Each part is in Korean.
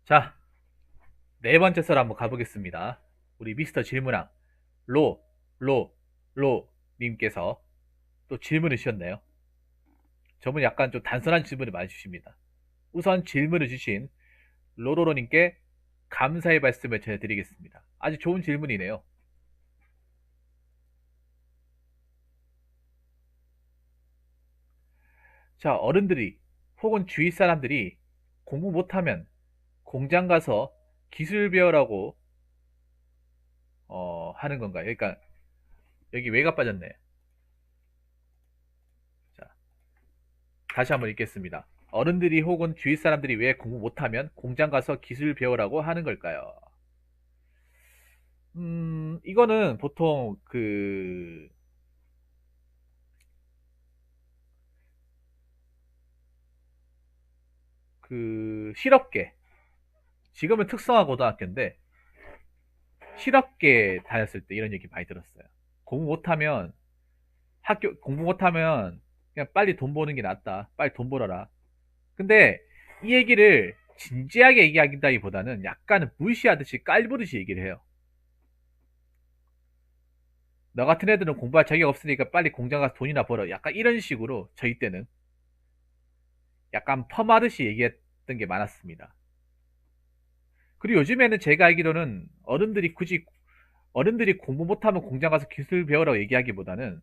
자, 네 번째 썰 한번 가보겠습니다. 우리 미스터 질문왕, 로, 로 님께서 또 질문을 주셨네요. 저분 약간 좀 단순한 질문을 많이 주십니다. 우선 질문을 주신 로로로님께 감사의 말씀을 전해드리겠습니다. 아주 좋은 질문이네요. 자, 어른들이 혹은 주위 사람들이 공부 못하면 공장 가서 기술 배우라고 하는 건가요? 그러니까 여기 왜가 빠졌네. 자, 다시 한번 읽겠습니다. 어른들이 혹은 주위 사람들이 왜 공부 못하면 공장 가서 기술 배우라고 하는 걸까요? 이거는 보통 실업계. 지금은 특성화 고등학교인데, 실업계 다녔을 때 이런 얘기 많이 들었어요. 공부 못하면, 공부 못하면 그냥 빨리 돈 버는 게 낫다. 빨리 돈 벌어라. 근데 이 얘기를 진지하게 얘기하기보다는 약간 무시하듯이 깔보듯이 얘기를 해요. 너 같은 애들은 공부할 자격 없으니까 빨리 공장 가서 돈이나 벌어. 약간 이런 식으로 저희 때는 약간 펌하듯이 얘기했던 게 많았습니다. 그리고 요즘에는 제가 알기로는 어른들이 공부 못하면 공장 가서 기술 배우라고 얘기하기보다는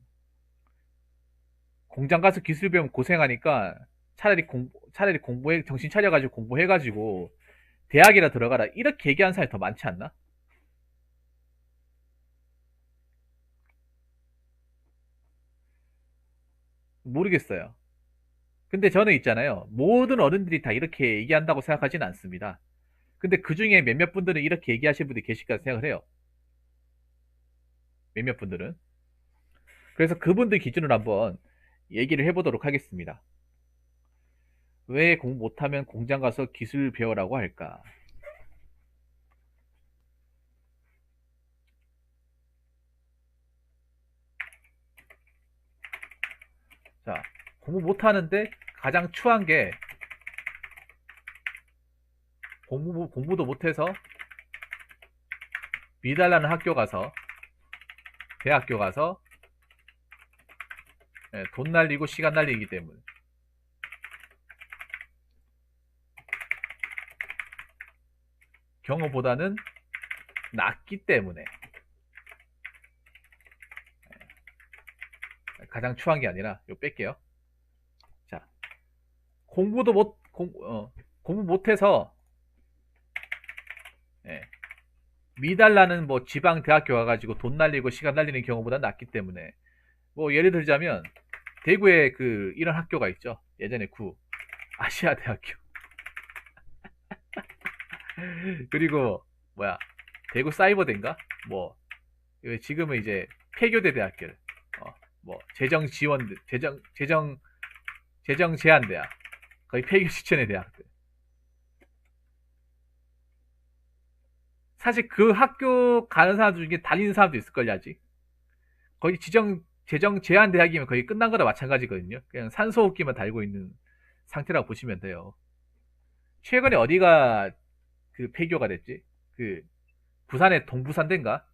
공장 가서 기술 배우면 고생하니까 차라리 공부해, 정신 차려가지고 공부해가지고 대학이라 들어가라. 이렇게 얘기하는 사람이 더 많지 않나? 모르겠어요. 근데 저는 있잖아요. 모든 어른들이 다 이렇게 얘기한다고 생각하지는 않습니다. 근데 그 중에 몇몇 분들은 이렇게 얘기하시는 분들이 계실 거라 생각을 해요. 몇몇 분들은. 그래서 그분들 기준으로 한번 얘기를 해보도록 하겠습니다. 왜 공부 못하면 공장 가서 기술 배우라고 할까? 자, 공부 못하는데 가장 추한 게 공부도 못해서 미달라는 학교 가서 대학교 가서 돈 날리고 시간 날리기 때문에. 경우보다는 낫기 때문에. 가장 추한 게 아니라 이거 뺄게요. 자, 공부도 못 공부 못해서 예, 미달라는 뭐 지방 대학교 가가지고 돈 날리고 시간 날리는 경우보다 낫기 때문에. 뭐 예를 들자면 대구에 이런 학교가 있죠. 예전에 아시아 대학교. 그리고 뭐야, 대구 사이버대인가? 뭐 지금은 이제 폐교대 대학교를 뭐 재정 제한대학, 거의 폐교 직전의 대학들. 사실 그 학교 가는 사람들 중에 다니는 사람도 있을걸요. 아직 거의 재정 제한 대학이면 거의 끝난 거나 마찬가지거든요. 그냥 산소호흡기만 달고 있는 상태라고 보시면 돼요. 최근에 어디가 폐교가 됐지? 그 부산의 동부산대인가?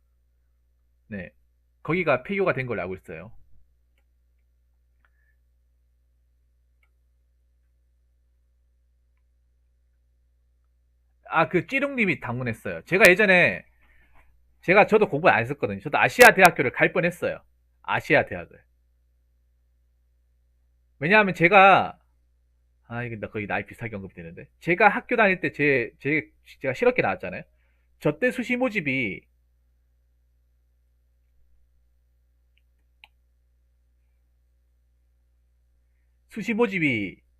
네, 거기가 폐교가 된 걸로 알고 있어요. 아, 찌릉님이 방문했어요. 저도 공부 안 했었거든요. 저도 아시아 대학교를 갈 뻔했어요. 아시아 대학을. 왜냐하면 이게 나 거의 나이 비슷하게 언급되는데. 제가 학교 다닐 때 제가 실업계 나왔잖아요. 저 때 수시 모집이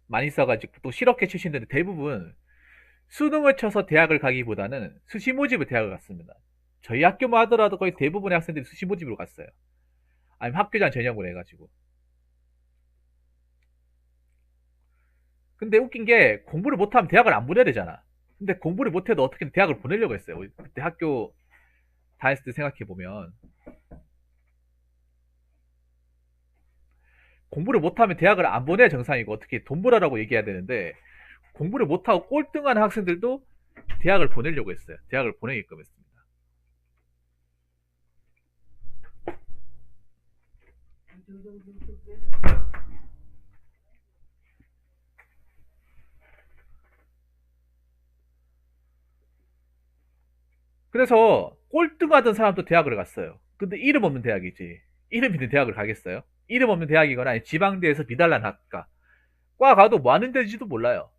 많이 써가지고, 또 실업계 출신들은 대부분 수능을 쳐서 대학을 가기보다는 수시 모집을 대학을 갔습니다. 저희 학교만 하더라도 거의 대부분의 학생들이 수시 모집으로 갔어요. 아니면 학교장 전형으로 해가지고. 근데 웃긴 게 공부를 못하면 대학을 안 보내야 되잖아. 근데 공부를 못해도 어떻게든 대학을 보내려고 했어요. 그때 학교 다녔을 때 생각해보면. 공부를 못하면 대학을 안 보내야 정상이고 어떻게 돈 벌어라고 얘기해야 되는데, 공부를 못하고 꼴등하는 학생들도 대학을 보내려고 했어요. 대학을 보내게끔 했습니다. 그래서 꼴등하던 사람도 대학을 갔어요. 근데 이름 없는 대학이지. 이름 있는 대학을 가겠어요? 이름 없는 대학이거나 아니 지방대에서 미달난 학과. 과 가도 뭐 하는 데인지도 몰라요.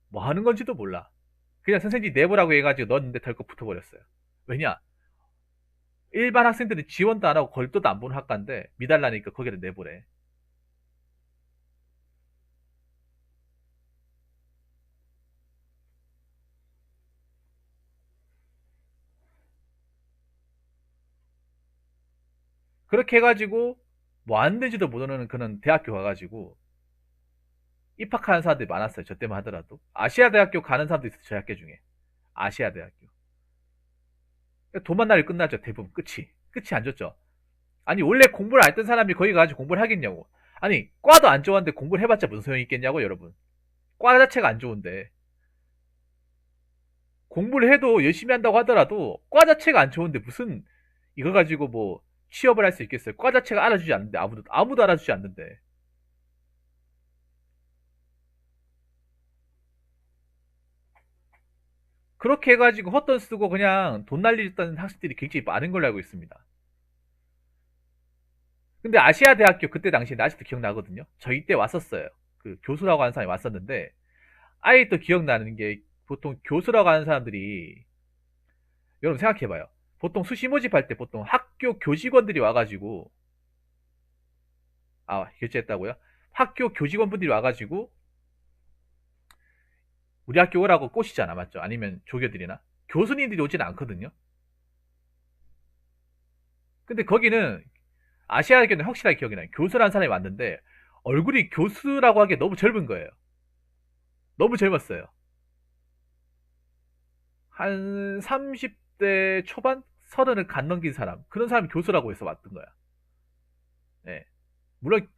뭐 하는 건지도 몰라. 그냥 선생님이 내보라고 해가지고 넣었는데 덜컥 붙어버렸어요. 왜냐? 일반 학생들은 지원도 안 하고 걸도도 안 보는 학과인데 미달라니까 거기를 내보래. 그렇게 해가지고 뭐 하는 데인지도 모르는 그런 대학교 가가지고 입학하는 사람들이 많았어요. 저 때만 하더라도. 아시아 대학교 가는 사람도 있어요. 저 학교 중에. 아시아 대학교. 도만 날이 끝나죠. 대부분 끝이 안 좋죠. 아니 원래 공부를 안 했던 사람이 거기 가가지고 공부를 하겠냐고. 아니 과도 안 좋았는데 공부를 해봤자 무슨 소용이 있겠냐고 여러분. 과 자체가 안 좋은데 공부를 해도 열심히 한다고 하더라도 과 자체가 안 좋은데 무슨 이거 가지고 뭐 취업을 할 수 있겠어요. 과 자체가 알아주지 않는데 아무도 알아주지 않는데. 그렇게 해가지고 헛돈 쓰고 그냥 돈 날리던 학생들이 굉장히 많은 걸로 알고 있습니다. 근데 아시아 대학교 그때 당시에 아직도 기억나거든요. 저희 때 왔었어요. 그 교수라고 하는 사람이 왔었는데 아예 또 기억나는 게 보통 교수라고 하는 사람들이 여러분 생각해봐요. 보통 수시 모집할 때 보통 학교 교직원들이 와가지고 결제했다고요? 학교 교직원분들이 와가지고 우리 학교 오라고 꼬시잖아, 맞죠? 아니면 조교들이나 교수님들이 오진 않거든요. 근데 거기는 아시아 학교는 확실하게 기억이 나요. 교수라는 사람이 왔는데 얼굴이 교수라고 하기에 너무 젊은 거예요. 너무 젊었어요. 한 30대 초반? 30을 간 넘긴 사람. 그런 사람이 교수라고 해서 왔던 거야. 예. 물론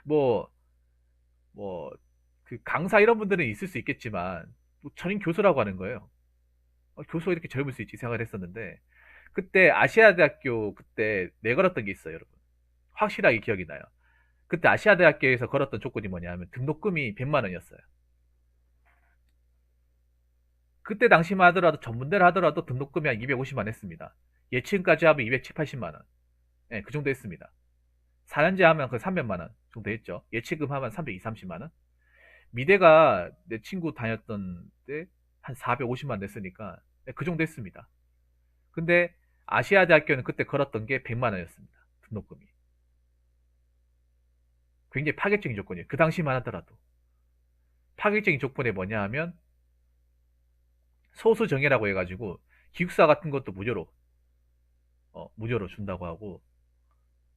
그 강사 이런 분들은 있을 수 있겠지만 뭐 전임 교수라고 하는 거예요. 교수가 이렇게 젊을 수 있지 생각을 했었는데 그때 아시아대학교 그때 내걸었던 게 있어요, 여러분. 확실하게 기억이 나요. 그때 아시아대학교에서 걸었던 조건이 뭐냐면 등록금이 100만 원이었어요. 그때 당시만 하더라도 전문대를 하더라도 등록금이 한 250만 원 했습니다. 예치까지 하면 270, 80만 원. 네, 그 정도 했습니다. 4년제 하면 그 300만 원 정도 했죠. 예치금 하면 320, 30만 원. 미대가 내 친구 다녔던 때 한 450만 냈으니까 네, 그 정도 했습니다. 근데 아시아대학교는 그때 걸었던 게 100만 원이었습니다. 등록금이. 굉장히 파격적인 조건이에요. 그 당시만 하더라도. 파격적인 조건이 뭐냐 하면 소수정예라고 해가지고 기숙사 같은 것도 무료로 준다고 하고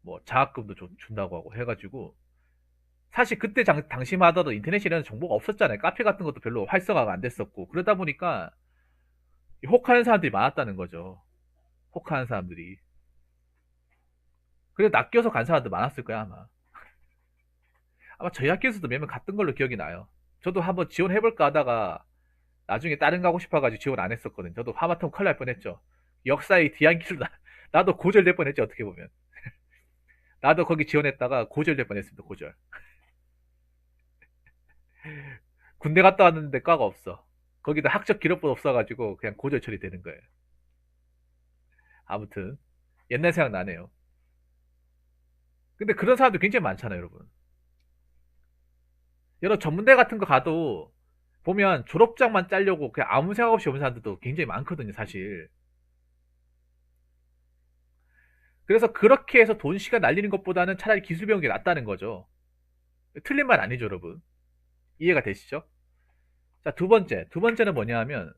뭐 장학금도 준다고 하고 해가지고 사실 그때 당시만 하더라도 인터넷에 이런 정보가 없었잖아요. 카페 같은 것도 별로 활성화가 안 됐었고 그러다 보니까 혹하는 사람들이 많았다는 거죠. 혹하는 사람들이. 그래서 낚여서 간 사람도 많았을 거야 아마. 아마 저희 학교에서도 몇 명 갔던 걸로 기억이 나요. 저도 한번 지원해볼까 하다가 나중에 다른 가고 싶어가지고 지원 안 했었거든요. 저도 하마터면 큰일 날 뻔했죠. 역사의 뒤안길로 나도 고절될 뻔했죠. 어떻게 보면. 나도 거기 지원했다가 고절될 뻔했습니다. 고절. 군대 갔다 왔는데 과가 없어. 거기다 학적 기록부 없어가지고 그냥 고절 처리되는 거예요. 아무튼 옛날 생각 나네요. 근데 그런 사람들 굉장히 많잖아요, 여러분. 여러 전문대 같은 거 가도 보면 졸업장만 짜려고 그냥 아무 생각 없이 오는 사람들도 굉장히 많거든요, 사실. 그래서 그렇게 해서 돈 시간 날리는 것보다는 차라리 기술 배우는 게 낫다는 거죠. 틀린 말 아니죠, 여러분. 이해가 되시죠? 자, 두 번째. 두 번째는 뭐냐 하면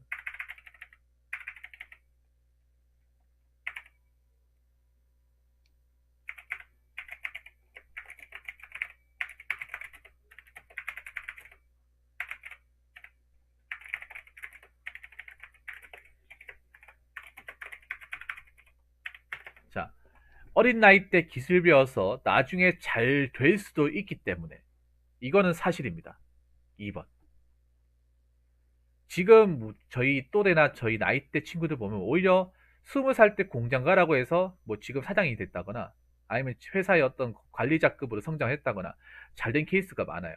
자, 어린 나이 때 기술 배워서 나중에 잘 될 수도 있기 때문에 이거는 사실입니다. 2번. 지금 뭐 저희 또래나 저희 나이대 친구들 보면 오히려 20살 때 공장 가라고 해서 뭐 지금 사장이 됐다거나 아니면 회사의 어떤 관리자급으로 성장했다거나 잘 된 케이스가 많아요.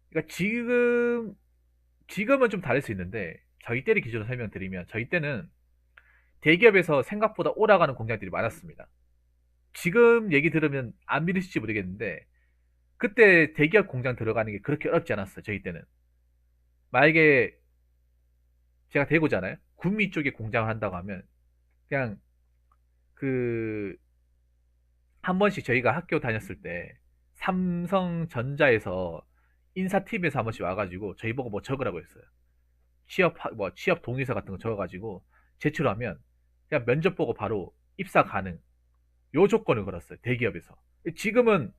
그러니까 지금은 좀 다를 수 있는데 저희 때를 기준으로 설명드리면 저희 때는 대기업에서 생각보다 오라가는 공장들이 많았습니다. 지금 얘기 들으면 안 믿으실지 모르겠는데 그때 대기업 공장 들어가는 게 그렇게 어렵지 않았어요. 저희 때는. 만약에 제가 대구잖아요. 구미 쪽에 공장을 한다고 하면 그냥 그 한 번씩 저희가 학교 다녔을 때 삼성전자에서 인사팀에서 한 번씩 와가지고 저희 보고 뭐 적으라고 했어요. 취업 동의서 같은 거 적어가지고 제출하면 그냥 면접 보고 바로 입사 가능. 요 조건을 걸었어요. 대기업에서. 지금은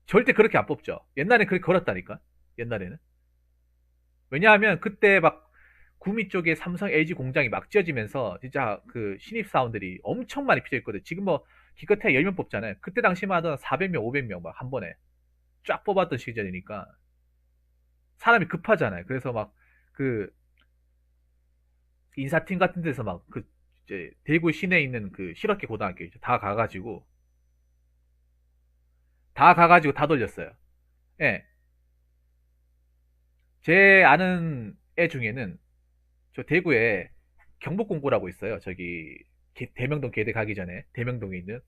절대 그렇게 안 뽑죠. 옛날엔 그렇게 걸었다니까. 옛날에는. 왜냐하면 그때 막 구미 쪽에 삼성, LG 공장이 막 지어지면서 진짜 그 신입 사원들이 엄청 많이 필요했거든. 지금 뭐 기껏해야 10명 뽑잖아요. 그때 당시만 하던 400명, 500명 막 한 번에 쫙 뽑았던 시절이니까 사람이 급하잖아요. 그래서 막 그 인사팀 같은 데서 막 그 이제 대구 시내에 있는 그 실업계 고등학교 있죠. 다 가가지고 다 돌렸어요. 예. 제 아는 애 중에는 저 대구에 경복공고라고 있어요. 저기 대명동 계대 가기 전에 대명동에 있는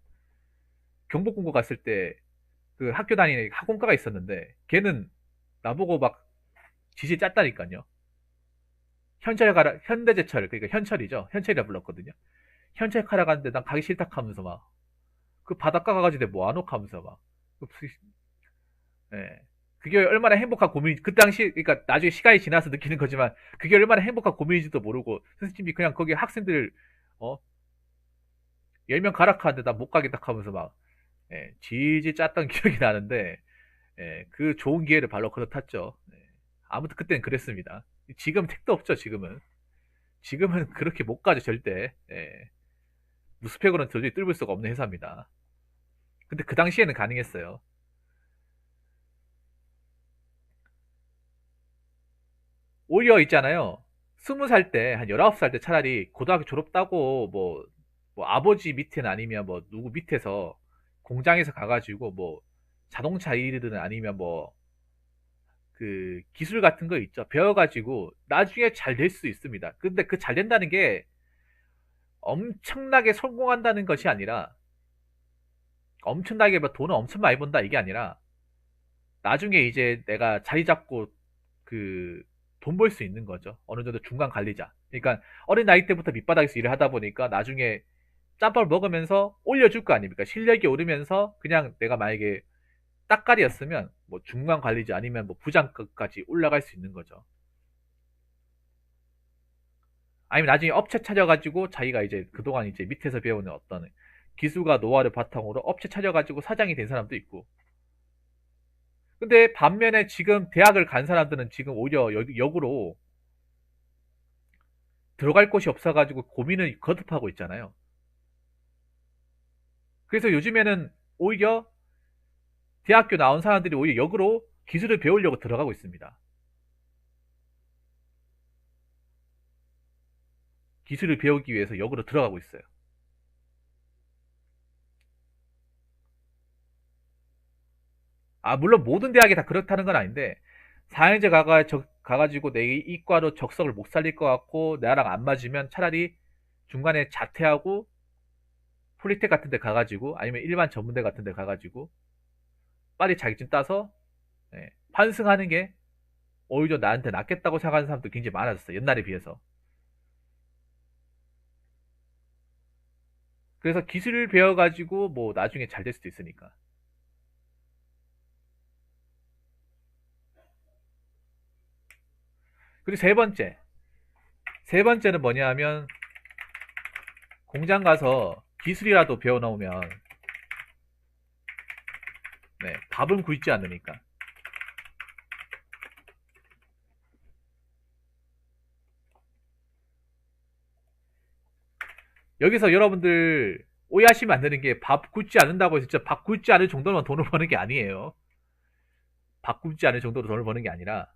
경복공고 갔을 때 그 학교 다니는 학원가가 있었는데 걔는 나보고 막 지시 짰다니까요. 현철 가라 현대제철 그러니까 현철이죠. 현철이라 불렀거든요. 현철 가라 갔는데 난 가기 싫다 하면서 막 그 바닷가 가가지고 뭐 안 오고 하면서 막 예. 그게 얼마나 행복한 고민, 그 당시, 그러니까 나중에 시간이 지나서 느끼는 거지만, 그게 얼마나 행복한 고민인지도 모르고, 선생님이 그냥 거기 학생들, 어, 10명 가락하는데 나 못 가겠다 하면서 막, 예, 질질 짰던 기억이 나는데, 예, 그 좋은 기회를 발로 걸어탔죠. 예. 아무튼 그때는 그랬습니다. 지금 택도 없죠, 지금은. 지금은 그렇게 못 가죠, 절대. 예. 무스펙으로는 도저히 뚫을 수가 없는 회사입니다. 근데 그 당시에는 가능했어요. 오히려 있잖아요. 20살 때, 한 19살 때 차라리 고등학교 졸업 따고, 뭐 아버지 밑에는 아니면 뭐 누구 밑에서 공장에서 가가지고 뭐 자동차 일이든 아니면 뭐 그 기술 같은 거 있죠. 배워가지고 나중에 잘 될 수 있습니다. 근데 그 잘 된다는 게 엄청나게 성공한다는 것이 아니라 엄청나게 뭐 돈을 엄청 많이 번다 이게 아니라 나중에 이제 내가 자리 잡고 그 돈 벌 수 있는 거죠. 어느 정도 중간 관리자. 그러니까 어린 나이 때부터 밑바닥에서 일을 하다 보니까 나중에 짬밥을 먹으면서 올려줄 거 아닙니까? 실력이 오르면서 그냥 내가 만약에 딱깔이었으면 뭐 중간 관리자 아니면 뭐 부장급까지 올라갈 수 있는 거죠. 아니면 나중에 업체 차려가지고 자기가 이제 그동안 이제 밑에서 배우는 어떤 기술과 노하우를 바탕으로 업체 차려가지고 사장이 된 사람도 있고. 근데 반면에 지금 대학을 간 사람들은 지금 오히려 역으로 들어갈 곳이 없어가지고 고민을 거듭하고 있잖아요. 그래서 요즘에는 오히려 대학교 나온 사람들이 오히려 역으로 기술을 배우려고 들어가고 있습니다. 기술을 배우기 위해서 역으로 들어가고 있어요. 아, 물론 모든 대학이 다 그렇다는 건 아닌데, 4년제 가가지고 내 이과로 적성을 못 살릴 것 같고, 나랑 안 맞으면 차라리 중간에 자퇴하고, 폴리텍 같은 데 가가지고, 아니면 일반 전문대 같은 데 가가지고, 빨리 자격증 따서, 예, 환승하는 게 오히려 나한테 낫겠다고 생각하는 사람도 굉장히 많아졌어요. 옛날에 비해서. 그래서 기술을 배워가지고, 뭐, 나중에 잘 될 수도 있으니까. 그리고 세 번째. 세 번째는 뭐냐 하면, 공장 가서 기술이라도 배워놓으면, 네, 밥은 굶지 않으니까. 여기서 여러분들 오해하시면 안 되는 게 밥 굶지 않는다고 해서 진짜 밥 굶지 않을 정도로만 돈을 버는 게 아니에요. 밥 굶지 않을 정도로 돈을 버는 게 아니라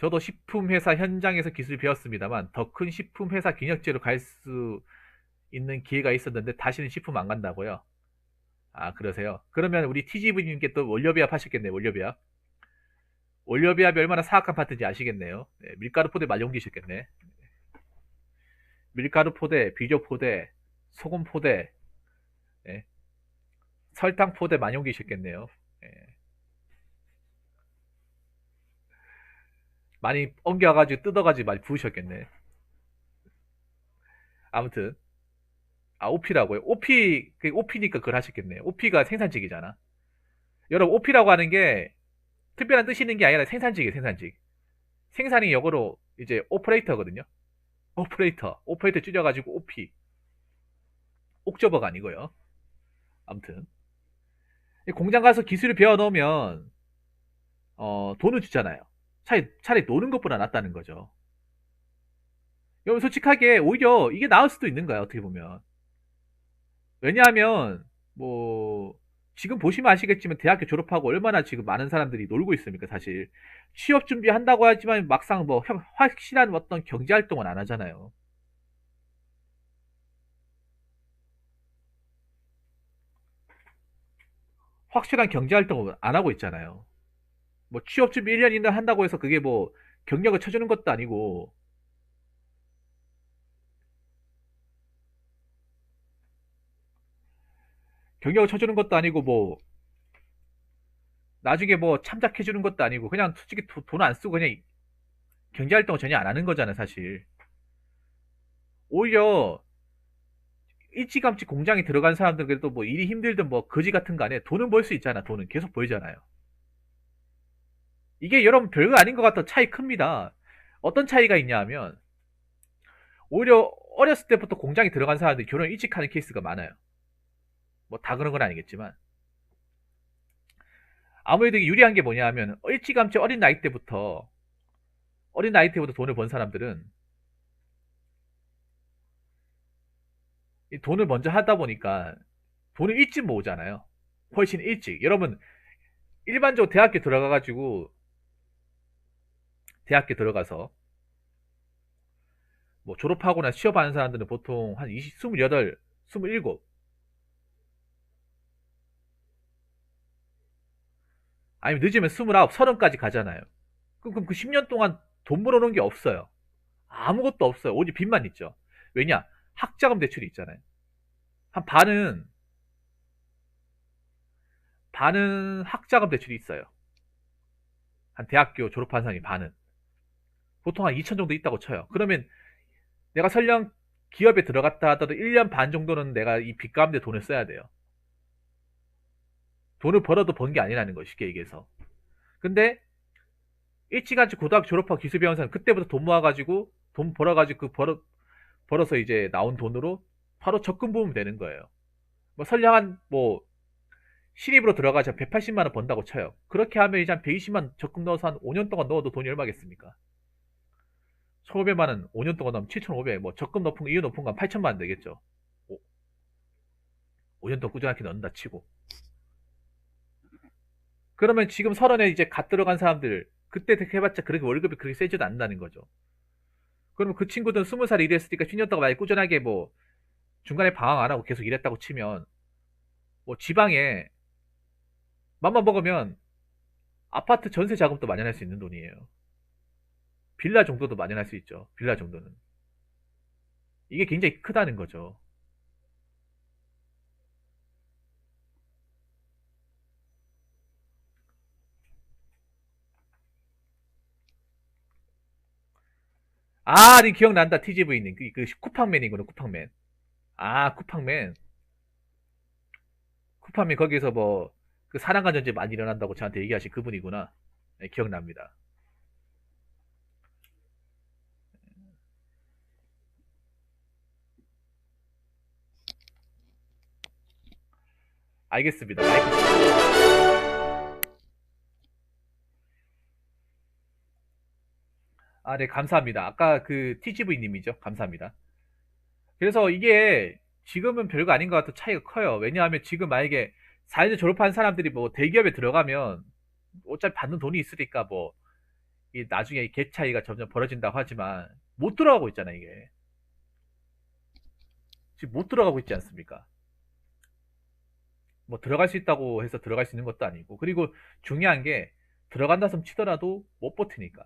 저도 식품회사 현장에서 기술 배웠습니다만 더 큰 식품회사 경영지로 갈 수 있는 기회가 있었는데 다시는 식품 안 간다고요? 아, 그러세요? 그러면 우리 TGV님께 또 원료배합 하셨겠네요. 원료배합. 원료배합이 얼마나 사악한 파트인지 아시겠네요. 네, 밀가루 포대 많이 옮기셨겠네. 밀가루 포대, 비료 포대, 소금 포대, 네, 설탕 포대 많이 옮기셨겠네요. 네, 많이 옮겨가지고 뜯어가지고 많이 부으셨겠네. 아무튼 아, 오피라고요? 오피, 그 오피니까 그걸 하셨겠네요. 오피가 생산직이잖아. 여러분, 오피라고 하는 게 특별한 뜻이 있는 게 아니라 생산직이에요, 생산직. 생산이 역으로 이제 오퍼레이터거든요. 오퍼레이터 줄여가지고 오피. 옥저버가 아니고요. 아무튼. 공장 가서 기술을 배워 넣으면, 돈을 주잖아요. 차라리 노는 것보다 낫다는 거죠. 여러분, 솔직하게 오히려 이게 나을 수도 있는 거야, 어떻게 보면. 왜냐하면 뭐 지금 보시면 아시겠지만 대학교 졸업하고 얼마나 지금 많은 사람들이 놀고 있습니까, 사실. 취업 준비한다고 하지만 막상 뭐 확실한 어떤 경제 활동은 안 하잖아요. 확실한 경제 활동은 안 하고 있잖아요. 뭐 취업 준비 1년 이내 한다고 해서 그게 뭐 경력을 쳐주는 것도 아니고, 경력을 쳐주는 것도 아니고, 뭐 나중에 뭐 참작해주는 것도 아니고, 그냥 솔직히 돈 안 쓰고 그냥 경제 활동을 전혀 안 하는 거잖아요, 사실. 오히려 일찌감치 공장에 들어간 사람들은 그래도 뭐 일이 힘들든 뭐 거지 같은 거 안에 돈은 벌 수 있잖아. 돈은 계속 벌잖아요. 이게 여러분 별거 아닌 것 같아 차이 큽니다. 어떤 차이가 있냐 하면 오히려 어렸을 때부터 공장에 들어간 사람들이 결혼 일찍 하는 케이스가 많아요. 뭐 다 그런 건 아니겠지만 아무래도 유리한 게 뭐냐 하면 일찌감치 어린 나이 때부터 돈을 번 사람들은 이 돈을 먼저 하다 보니까 돈을 일찍 모으잖아요. 훨씬 일찍. 여러분 일반적으로 대학교 들어가서 뭐 졸업하거나 취업하는 사람들은 보통 한 20, 28, 27, 아니면 늦으면 29, 30까지 가잖아요. 그럼 그 10년 동안 돈 벌어놓은 게 없어요. 아무것도 없어요. 오직 빚만 있죠. 왜냐? 학자금 대출이 있잖아요. 한 반은 학자금 대출이 있어요. 한 대학교 졸업한 사람이 반은. 보통 한 2천 정도 있다고 쳐요. 그러면 내가 설령 기업에 들어갔다 하더라도 1년 반 정도는 내가 이 빚 갚는 데 돈을 써야 돼요. 돈을 벌어도 번 게 아니라는 거, 쉽게 얘기해서. 근데 일찌감치 고등학교 졸업하고 기술 배운 사람 그때부터 돈 모아가지고 돈 벌어가지고 벌어서 이제 나온 돈으로 바로 적금 부으면 되는 거예요. 뭐 설령 한뭐 신입으로 들어가자 180만 원 번다고 쳐요. 그렇게 하면 이제 한 120만 원 적금 넣어서 한 5년 동안 넣어도 돈이 얼마겠습니까? 1,500만 원 5년 동안 넣으면 7,500, 뭐 적금 높은 거, 이유 높은 건 8천만 원 되겠죠. 5년 동안 꾸준하게 넣는다 치고. 그러면 지금 서른에 이제 갓 들어간 사람들, 그때 해봤자 그렇게 월급이 그렇게 세지도 않는다는 거죠. 그러면 그 친구들은 20살 일했으니까 10년 동안 만약 꾸준하게 뭐 중간에 방황 안 하고 계속 일했다고 치면 뭐 지방에 맘만 먹으면 아파트 전세 자금도 마련할 수 있는 돈이에요. 빌라 정도도 마련할 수 있죠. 빌라 정도는. 이게 굉장히 크다는 거죠. 아, 니 기억난다. TGV님. 그 쿠팡맨이구나, 쿠팡맨. 아, 쿠팡맨. 쿠팡맨 거기서 뭐, 그 사랑과 전쟁 많이 일어난다고 저한테 얘기하신 그분이구나. 네, 기억납니다. 알겠습니다. 아, 네, 감사합니다. 아까 그 TGV님이죠. 감사합니다. 그래서 이게 지금은 별거 아닌 것 같아 차이가 커요. 왜냐하면 지금 만약에 4년 졸업한 사람들이 뭐 대기업에 들어가면 어차피 받는 돈이 있으니까 뭐 이 나중에 이 갭 차이가 점점 벌어진다고 하지만 못 들어가고 있잖아 이게. 지금 못 들어가고 있지 않습니까? 뭐 들어갈 수 있다고 해서 들어갈 수 있는 것도 아니고, 그리고 중요한 게 들어간다 손 치더라도 못 버티니까.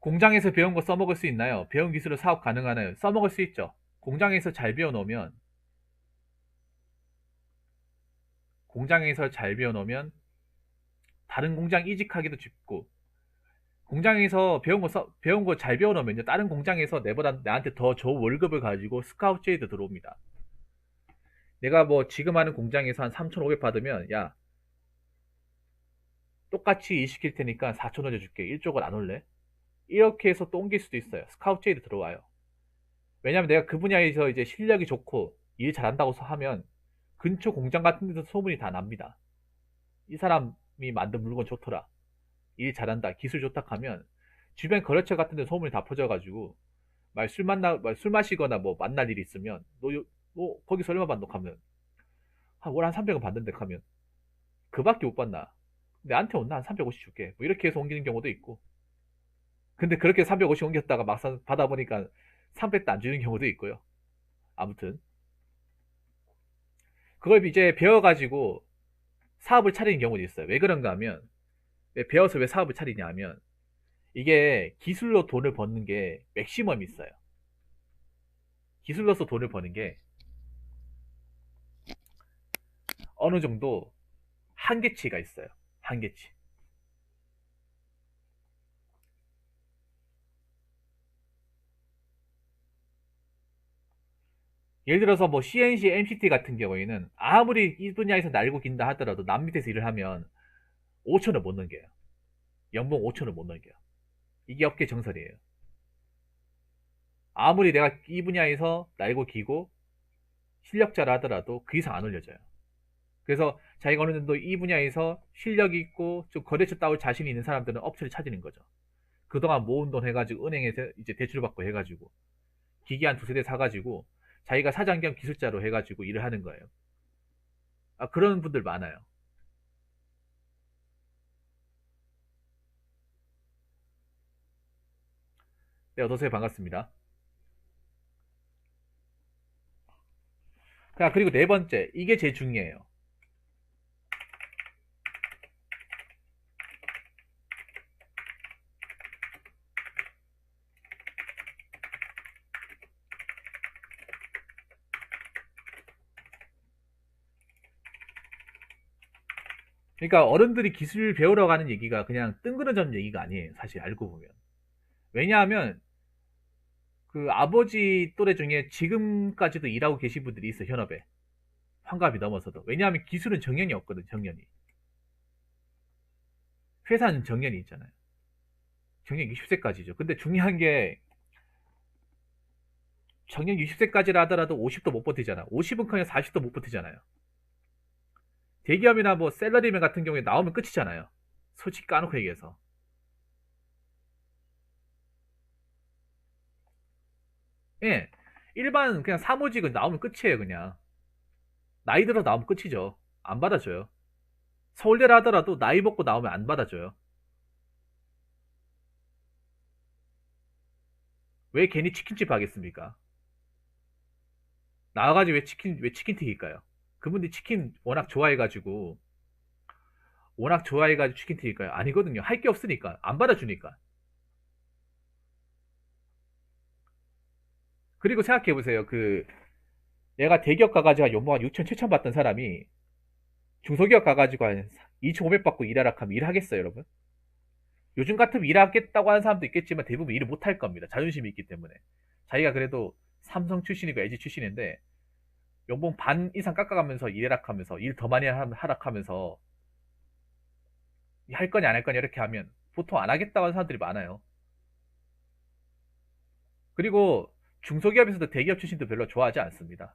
공장에서 배운 거 써먹을 수 있나요? 배운 기술을 사업 가능하나요? 써먹을 수 있죠. 공장에서 잘 배워놓으면 공장에서 잘 배워놓으면 다른 공장 이직하기도 쉽고, 공장에서 배운 거 잘 배워놓으면 다른 공장에서 내보다 나한테 더 좋은 월급을 가지고 스카우트 제의도 들어옵니다. 내가 뭐 지금 하는 공장에서 한 3,500 받으면, 야, 똑같이 일 시킬 테니까 4,000 올려줄게. 일쪽을 안 올래? 이렇게 해서 또 옮길 수도 있어요. 스카우트 제의도 들어와요. 왜냐면 내가 그 분야에서 이제 실력이 좋고 일 잘한다고 하면 근처 공장 같은 데서 소문이 다 납니다. 이 사람이 만든 물건 좋더라. 일 잘한다. 기술 좋다 하면 주변 거래처 같은 데 소문이 다 퍼져가지고 술 마시거나 뭐 만날 일이 있으면 너 거기서 얼마 받노 하면 월 한 300원 받는데 하면 그밖에 못 받나? 내한테 온나 한 350 줄게. 뭐 이렇게 해서 옮기는 경우도 있고. 근데 그렇게 350 옮겼다가 막상 받아보니까 300도 안 주는 경우도 있고요. 아무튼 그걸 이제 배워가지고 사업을 차리는 경우도 있어요. 왜 그런가 하면, 배워서 왜 사업을 차리냐 하면, 이게 기술로 돈을 버는 게 맥시멈이 있어요. 기술로서 돈을 버는 게 어느 정도 한계치가 있어요. 한계치. 예를 들어서 뭐 CNC, MCT 같은 경우에는 아무리 이 분야에서 날고 긴다 하더라도 남 밑에서 일을 하면 5천을 못 넘겨요. 연봉 5천을 못 넘겨요. 이게 업계 정설이에요. 아무리 내가 이 분야에서 날고 기고 실력자라 하더라도 그 이상 안 올려져요. 그래서 자기가 어느 정도 이 분야에서 실력이 있고 좀 거래처 따올 자신이 있는 사람들은 업체를 찾는 거죠. 그동안 모은 돈 해가지고 은행에서 이제 대출받고 해가지고 기기 한 두세 대 사가지고 자기가 사장 겸 기술자로 해가지고 일을 하는 거예요. 그런 분들 많아요. 네, 어서오세요. 반갑습니다. 자, 그리고 네 번째. 이게 제일 중요해요. 그러니까 어른들이 기술 배우러 가는 얘기가 그냥 뜬구러진 얘기가 아니에요. 사실 알고 보면. 왜냐하면 그 아버지 또래 중에 지금까지도 일하고 계신 분들이 있어요. 현업에. 환갑이 넘어서도. 왜냐하면 기술은 정년이 없거든. 정년이. 회사는 정년이 있잖아요. 정년 60세까지죠. 근데 중요한 게 정년 60세까지라 하더라도 50도 못 버티잖아. 50은 그냥 40도 못 버티잖아요. 대기업이나 뭐 셀러리맨 같은 경우에 나오면 끝이잖아요. 솔직히 까놓고 얘기해서. 예. 일반 그냥 사무직은 나오면 끝이에요, 그냥. 나이 들어 나오면 끝이죠. 안 받아줘요. 서울대라 하더라도 나이 먹고 나오면 안 받아줘요. 왜 괜히 치킨집 하겠습니까? 나와가지고 왜 치킨 튀길까요? 그분들이 치킨 워낙 좋아해가지고 치킨 튀길까요? 아니거든요. 할 게 없으니까. 안 받아주니까. 그리고 생각해보세요. 얘가 대기업 가가지고 연봉 한 6천, 7천 받던 사람이 중소기업 가가지고 한 2,500 받고 일하라 하면 일하겠어요, 여러분? 요즘 같으면 일하겠다고 하는 사람도 있겠지만 대부분 일을 못 할 겁니다. 자존심이 있기 때문에. 자기가 그래도 삼성 출신이고 LG 출신인데 연봉 반 이상 깎아가면서 일해라 하면서 일 더 많이 하라 하면서 할 거냐 안 할 거냐 이렇게 하면 보통 안 하겠다고 하는 사람들이 많아요. 그리고 중소기업에서도 대기업 출신도 별로 좋아하지 않습니다.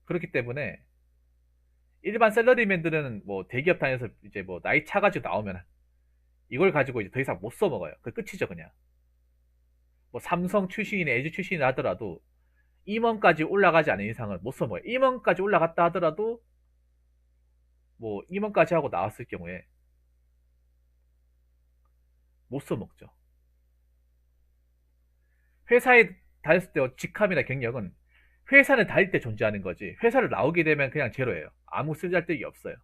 그렇기 때문에 일반 셀러리맨들은 뭐 대기업 다녀서 이제 뭐 나이 차가지고 나오면 이걸 가지고 이제 더 이상 못 써먹어요. 그 끝이죠, 그냥. 뭐 삼성 출신이나 LG 출신이라 하더라도 임원까지 올라가지 않은 이상은 못 써먹어요. 임원까지 올라갔다 하더라도 뭐 임원까지 하고 나왔을 경우에 못 써먹죠. 회사에 다녔을 때 직함이나 경력은 회사는 다닐 때 존재하는 거지 회사를 나오게 되면 그냥 제로예요. 아무 쓰잘데기 없어요.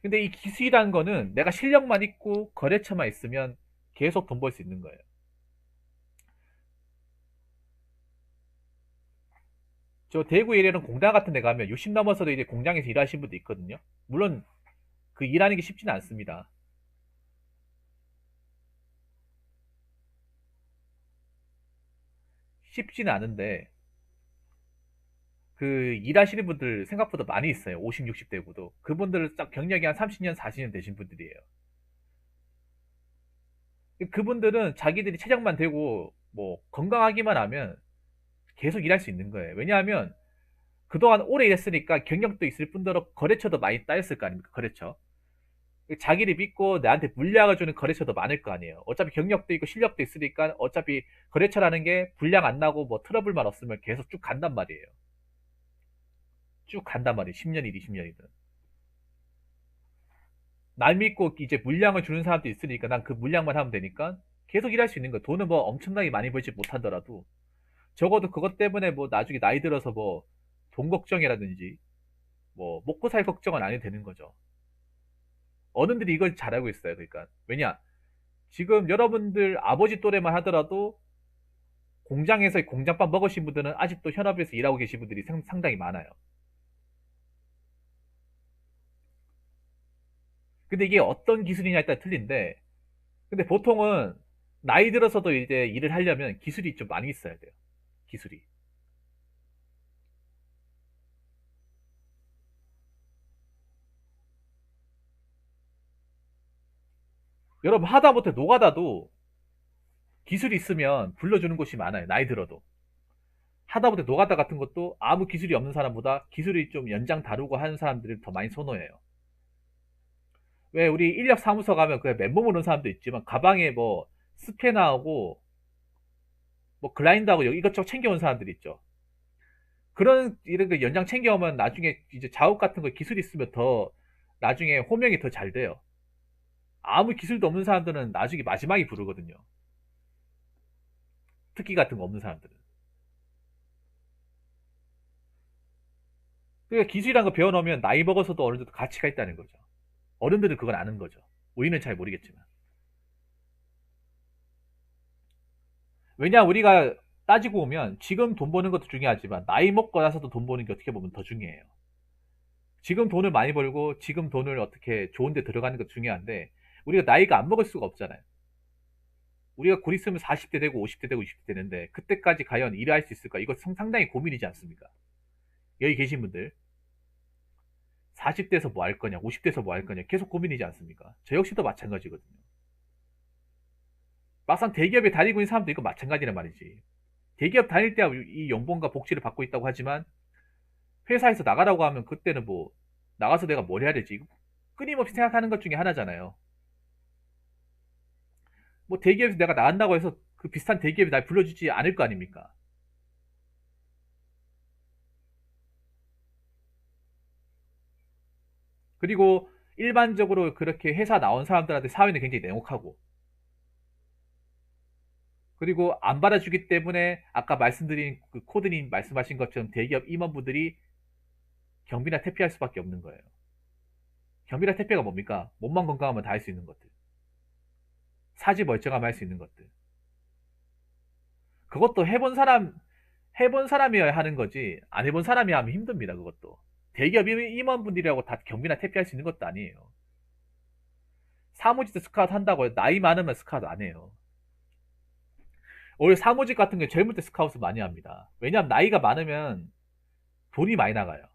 근데 이 기술이라는 거는 내가 실력만 있고 거래처만 있으면 계속 돈 벌 수 있는 거예요. 저 대구에 이런 공장 같은 데 가면 60 넘어서도 이제 공장에서 일하시는 분도 있거든요. 물론 그 일하는 게 쉽지는 않습니다. 쉽지는 않은데 그 일하시는 분들 생각보다 많이 있어요. 50, 60 대고도. 그분들은 딱 경력이 한 30년, 40년 되신 분들이에요. 그분들은 자기들이 체력만 되고 뭐 건강하기만 하면 계속 일할 수 있는 거예요. 왜냐하면 그동안 오래 일했으니까 경력도 있을 뿐더러 거래처도 많이 따였을 거 아닙니까? 거래처. 자기를 믿고 나한테 물량을 주는 거래처도 많을 거 아니에요. 어차피 경력도 있고 실력도 있으니까 어차피 거래처라는 게 불량 안 나고 뭐 트러블만 없으면 계속 쭉 간단 말이에요. 쭉 간단 말이에요. 10년이든 20년이든. 날 믿고 이제 물량을 주는 사람도 있으니까 난 그 물량만 하면 되니까 계속 일할 수 있는 거예요. 돈은 뭐 엄청나게 많이 벌지 못하더라도 적어도 그것 때문에 뭐 나중에 나이 들어서 뭐 돈 걱정이라든지 뭐 먹고 살 걱정은 안 해도 되는 거죠. 어른들이 이걸 잘 알고 있어요. 그러니까 왜냐 지금 여러분들 아버지 또래만 하더라도 공장에서 공장밥 먹으신 분들은 아직도 현업에서 일하고 계신 분들이 상당히 많아요. 근데 이게 어떤 기술이냐에 따라 틀린데 근데 보통은 나이 들어서도 이제 일을 하려면 기술이 좀 많이 있어야 돼요. 기술이. 여러분 하다못해 노가다도 기술이 있으면 불러주는 곳이 많아요. 나이 들어도. 하다못해 노가다 같은 것도 아무 기술이 없는 사람보다 기술이 좀 연장 다루고 하는 사람들을 더 많이 선호해요. 왜 우리 인력 사무소 가면 그 맨몸 오는 사람도 있지만 가방에 뭐 스패너하고 뭐 글라인더하고 이것저것 챙겨온 사람들 있죠. 그런 이런 거 연장 챙겨오면 나중에 이제 작업 같은 거 기술 있으면 더 나중에 호명이 더 잘 돼요. 아무 기술도 없는 사람들은 나중에 마지막에 부르거든요. 특기 같은 거 없는 사람들은. 그러니까 기술이란 거 배워놓으면 나이 먹어서도 어느 정도 가치가 있다는 거죠. 어른들은 그걸 아는 거죠. 우리는 잘 모르겠지만. 왜냐 우리가 따지고 보면 지금 돈 버는 것도 중요하지만 나이 먹고 나서도 돈 버는 게 어떻게 보면 더 중요해요. 지금 돈을 많이 벌고 지금 돈을 어떻게 좋은 데 들어가는 것도 중요한데 우리가 나이가 안 먹을 수가 없잖아요. 우리가 곧 있으면 40대 되고 50대 되고 60대 되는데 그때까지 과연 일을 할 수 있을까? 이거 상당히 고민이지 않습니까? 여기 계신 분들 40대에서 뭐 할 거냐, 50대에서 뭐 할 거냐 계속 고민이지 않습니까? 저 역시도 마찬가지거든요. 막상 대기업에 다니고 있는 사람도 이거 마찬가지란 말이지. 대기업 다닐 때야 이 연봉과 복지를 받고 있다고 하지만 회사에서 나가라고 하면 그때는 뭐 나가서 내가 뭘 해야 되지? 끊임없이 생각하는 것 중에 하나잖아요. 뭐 대기업에서 내가 나간다고 해서 그 비슷한 대기업이 날 불러주지 않을 거 아닙니까? 그리고 일반적으로 그렇게 회사 나온 사람들한테 사회는 굉장히 냉혹하고 그리고 안 받아주기 때문에 아까 말씀드린 그 코드님 말씀하신 것처럼 대기업 임원분들이 경비나 퇴피할 수밖에 없는 거예요. 경비나 퇴피가 뭡니까? 몸만 건강하면 다 할 수 있는 것들. 사지 멀쩡하면 할 수 있는 것들. 그것도 해본 사람이어야 하는 거지, 안 해본 사람이 하면 힘듭니다, 그것도. 대기업 임원분들이라고 다 경비나 퇴피할 수 있는 것도 아니에요. 사무직도 스카우트 한다고 해요. 나이 많으면 스카우트 안 해요. 오히려 사무직 같은 게 젊을 때 스카우트 많이 합니다. 왜냐하면 나이가 많으면 돈이 많이 나가요.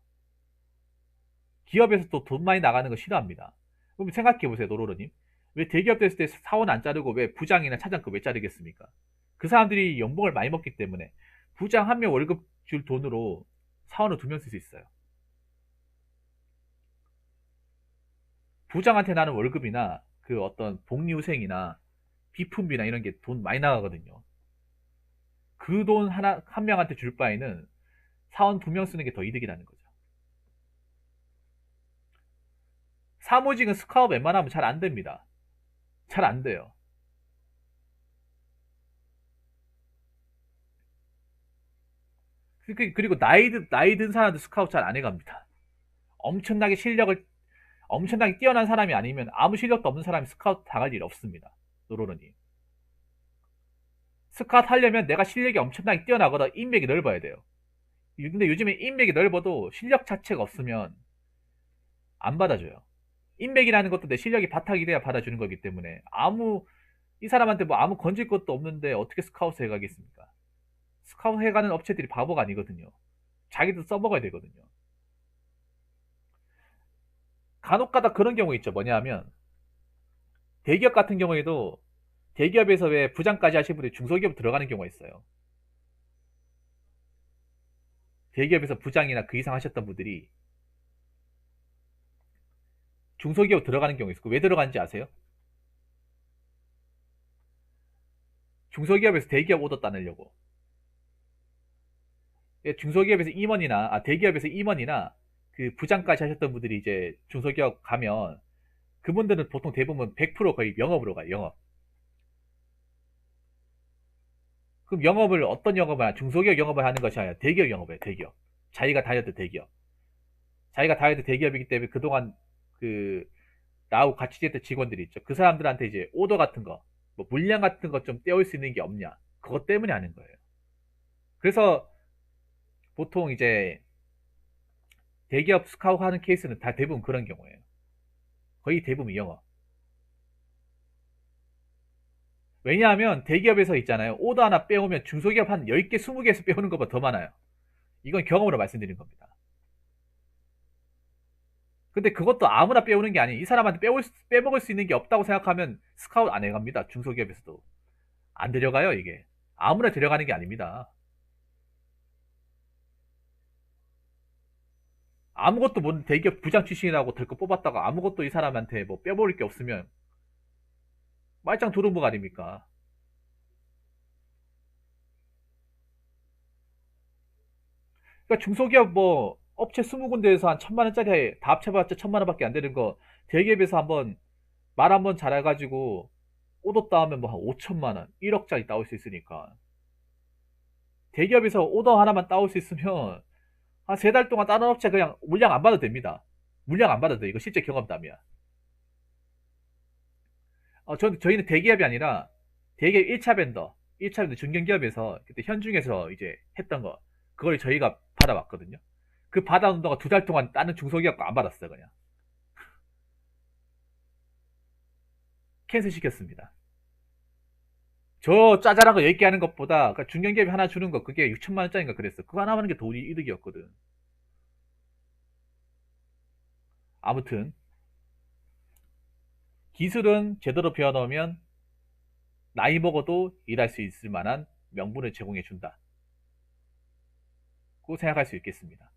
기업에서 또 돈 많이 나가는 거 싫어합니다. 그럼 생각해 보세요, 노로로님. 왜 대기업 됐을 때 사원 안 자르고 왜 부장이나 차장급 왜 자르겠습니까? 그 사람들이 연봉을 많이 먹기 때문에 부장 한 명 월급 줄 돈으로 사원을 두 명 쓸 수 있어요. 부장한테 나는 월급이나 그 어떤 복리후생이나 비품비나 이런 게 돈 많이 나가거든요. 그 돈 하나, 한 명한테 줄 바에는 사원 2명 쓰는 게 더 이득이라는 거죠. 사무직은 스카웃 웬만하면 잘 안 됩니다. 잘 안 돼요. 그리고 나이 든 사람도 스카웃 잘 안 해갑니다. 엄청나게 실력을, 엄청나게 뛰어난 사람이 아니면 아무 실력도 없는 사람이 스카웃 당할 일 없습니다. 노로로님. 스카웃 하려면 내가 실력이 엄청나게 뛰어나거나 인맥이 넓어야 돼요. 근데 요즘에 인맥이 넓어도 실력 자체가 없으면 안 받아줘요. 인맥이라는 것도 내 실력이 바탕이 돼야 받아주는 거기 때문에 이 사람한테 뭐 아무 건질 것도 없는데 어떻게 스카웃을 해가겠습니까? 스카웃 해가는 업체들이 바보가 아니거든요. 자기도 써먹어야 되거든요. 간혹가다 그런 경우 있죠. 뭐냐 하면 대기업 같은 경우에도 대기업에서 왜 부장까지 하신 분들이 중소기업 들어가는 경우가 있어요. 대기업에서 부장이나 그 이상 하셨던 분들이 중소기업 들어가는 경우가 있어요. 왜 들어가는지 아세요? 중소기업에서 대기업 오더 따내려고. 중소기업에서 대기업에서 임원이나 그 부장까지 하셨던 분들이 이제 중소기업 가면 그분들은 보통 대부분 100% 거의 영업으로 가요, 영업. 그럼 영업을, 어떤 영업을 중소기업 영업을 하는 것이 아니라 대기업 영업이에요, 대기업. 자기가 다녔던 대기업. 자기가 다녔던 대기업이기 때문에 그동안 그, 나하고 같이 지냈던 직원들이 있죠. 그 사람들한테 이제 오더 같은 거, 뭐 물량 같은 거 좀 떼올 수 있는 게 없냐. 그것 때문에 하는 거예요. 그래서 보통 이제 대기업 스카우트 하는 케이스는 다 대부분 그런 경우예요. 거의 대부분 영업. 왜냐하면 대기업에서 있잖아요. 오더 하나 빼오면 중소기업 한 10개, 20개에서 빼오는 것보다 더 많아요. 이건 경험으로 말씀드린 겁니다. 근데 그것도 아무나 빼오는 게 아니에요. 이 사람한테 빼먹을 수 있는 게 없다고 생각하면 스카웃 안 해갑니다. 중소기업에서도. 안 데려가요, 이게. 아무나 데려가는 게 아닙니다. 아무것도 모르는 대기업 부장 출신이라고 들고 뽑았다가 아무것도 이 사람한테 뭐 빼먹을 게 없으면 말짱 도루묵 아닙니까? 그러니까 중소기업 뭐 업체 20군데에서 한 1,000만 원짜리 다 합쳐봤자 1,000만 원밖에 안 되는 거 대기업에서 한번 말 한번 잘해가지고 오더 따오면 뭐 한 5천만 원, 1억짜리 따올 수 있으니까 대기업에서 오더 하나만 따올 수 있으면 한 3달 동안 다른 업체 그냥 물량 안 받아도 됩니다. 물량 안 받아도 돼. 이거 실제 경험담이야. 저희는 대기업이 아니라 대기업 1차 벤더, 1차 벤더 중견기업에서 그때 현중에서 이제 했던 거 그걸 저희가 받아왔거든요. 그 받아온 동안 2달 동안 다른 중소기업 거 안 받았어요. 그냥 캔슬 시켰습니다. 저 짜잘한 거 10개 하는 것보다 그러니까 중견기업이 하나 주는 거 그게 6천만 원짜리인가 그랬어. 그거 하나 하는 게 더 이득이었거든. 아무튼 기술은 제대로 배워놓으면 나이 먹어도 일할 수 있을 만한 명분을 제공해 준다고 생각할 수 있겠습니다.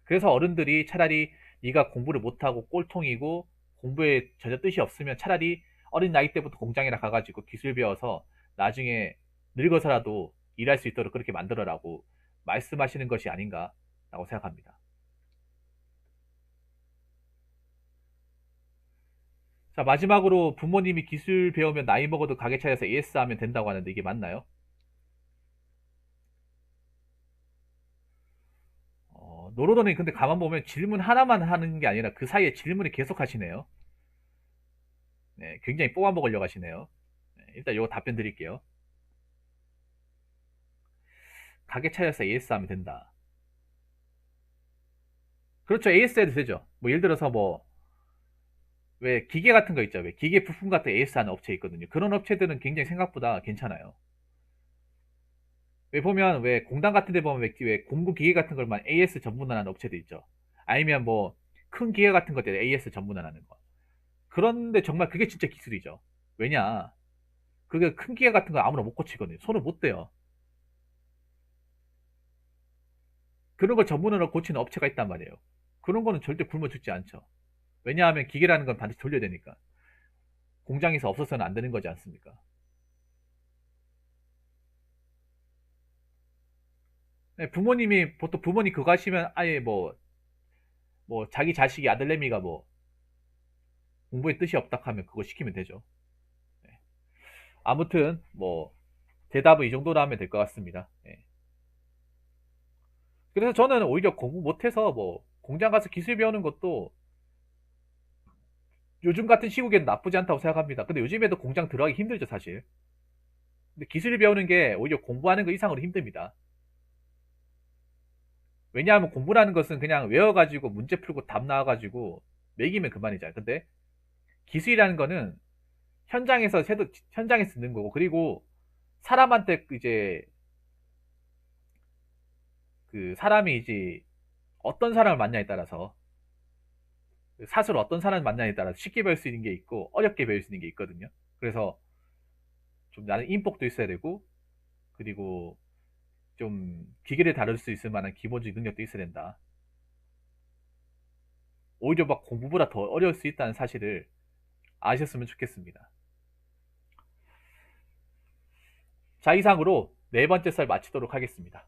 그래서 어른들이 차라리 네가 공부를 못하고 꼴통이고 공부에 전혀 뜻이 없으면 차라리 어린 나이 때부터 공장이나 가가지고 기술 배워서 나중에 늙어서라도 일할 수 있도록 그렇게 만들어라고 말씀하시는 것이 아닌가라고 생각합니다. 자, 마지막으로 부모님이 기술 배우면 나이 먹어도 가게 차려서 AS 하면 된다고 하는데 이게 맞나요? 노로더님 근데 가만 보면 질문 하나만 하는 게 아니라 그 사이에 질문을 계속 하시네요. 네, 굉장히 뽑아먹으려고 하시네요. 네, 일단 이거 답변 드릴게요. 가게 차려서 AS 하면 된다. 그렇죠. AS 해도 되죠. 뭐 예를 들어서 뭐 왜 기계 같은 거 있죠. 왜 기계 부품 같은 AS 하는 업체 있거든요. 그런 업체들은 굉장히 생각보다 괜찮아요. 왜 보면 왜 공단 같은 데 보면 왜 공구 기계 같은 걸만 AS 전문화하는 업체도 있죠. 아니면 뭐 큰 기계 같은 것들 AS 전문화하는 거. 그런데 정말 그게 진짜 기술이죠. 왜냐? 그게 큰 기계 같은 거 아무나 못 고치거든요. 손을 못 대요. 그런 걸 전문으로 고치는 업체가 있단 말이에요. 그런 거는 절대 굶어 죽지 않죠. 왜냐하면 기계라는 건 반드시 돌려야 되니까. 공장에서 없어서는 안 되는 거지 않습니까? 네, 부모님이 보통 부모님 그거 하시면 아예 뭐 자기 자식이 아들내미가 뭐 공부에 뜻이 없다 하면 그거 시키면 되죠. 네. 아무튼 뭐 대답은 이 정도로 하면 될 것 같습니다. 네. 그래서 저는 오히려 공부 못해서 뭐 공장 가서 기술 배우는 것도 요즘 같은 시국에는 나쁘지 않다고 생각합니다. 근데 요즘에도 공장 들어가기 힘들죠, 사실. 근데 기술을 배우는 게 오히려 공부하는 것 이상으로 힘듭니다. 왜냐하면 공부라는 것은 그냥 외워가지고 문제 풀고 답 나와가지고 매기면 그만이잖아요. 근데 기술이라는 거는 현장에서 듣는 거고, 그리고 사람한테 이제 그 사람이 이제 어떤 사람을 만나에 따라서 사실 어떤 사람을 만나에 따라서 쉽게 배울 수 있는 게 있고 어렵게 배울 수 있는 게 있거든요. 그래서 좀 나는 인복도 있어야 되고, 그리고 좀 기계를 다룰 수 있을 만한 기본적인 능력도 있어야 된다. 오히려 막 공부보다 더 어려울 수 있다는 사실을 아셨으면 좋겠습니다. 자, 이상으로 네 번째 썰 마치도록 하겠습니다.